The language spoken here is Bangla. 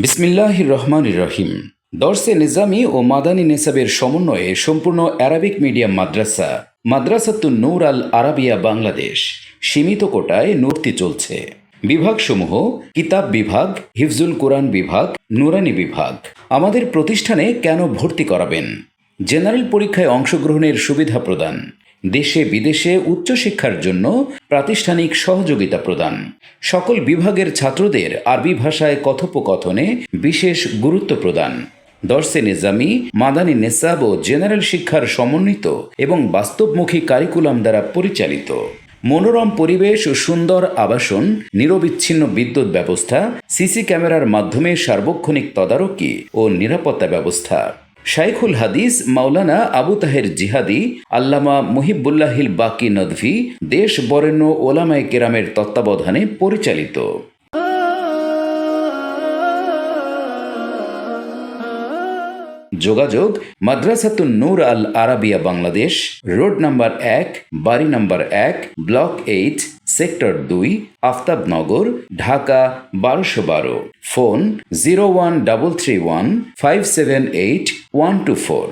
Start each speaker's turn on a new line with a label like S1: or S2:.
S1: বিসমিল্লাহির রহমানির রহিম। দর্সে নিজামি ও মাদানী নেসাবের সমন্বয়ে সম্পূর্ণ অ্যারাবিক মিডিয়াম মাদ্রাসা মাদ্রাসাতুন নূর আল আরাবিয়া বাংলাদেশ সীমিত কোটায় ভর্তি চলছে। বিভাগসমূহ: কিতাব বিভাগ, হিফজুল কোরআন বিভাগ, নুরানি বিভাগ। আমাদের প্রতিষ্ঠানে কেন ভর্তি করাবেন? জেনারেল পরীক্ষায় অংশগ্রহণের সুবিধা প্রদান, দেশে বিদেশে উচ্চশিক্ষার জন্য প্রাতিষ্ঠানিক সহযোগিতা প্রদান, সকল বিভাগের ছাত্রদের আরবি ভাষায় কথোপকথনে বিশেষ গুরুত্ব প্রদান, দর্সে নিজামি, মাদানী নেসাব ও জেনারেল শিক্ষার সমন্বিত এবং বাস্তবমুখী কারিকুলাম দ্বারা পরিচালিত, মনোরম পরিবেশ ও সুন্দর আবাসন, নিরবিচ্ছিন্ন বিদ্যুৎ ব্যবস্থা, সিসি ক্যামেরার মাধ্যমে সার্বক্ষণিক তদারকি ও নিরাপত্তা ব্যবস্থা। শাইখুল হাদিস মাওলানা আবু তাহের জিহাদি, আল্লামা মুহিবুল্লাহিল বাকি নদভি দেশ বরেণ্য ওলামায়ে কেরামের তত্ত্বাবধানে পরিচালিত। যোগাযোগ: মাদ্রাসাতুন নূর Al Arabiya Bangladesh, road number 1, বাড়ি number 1, block 8, sector 2, Aftabnagar, Dhaka 1212। Phone 01331 578 124।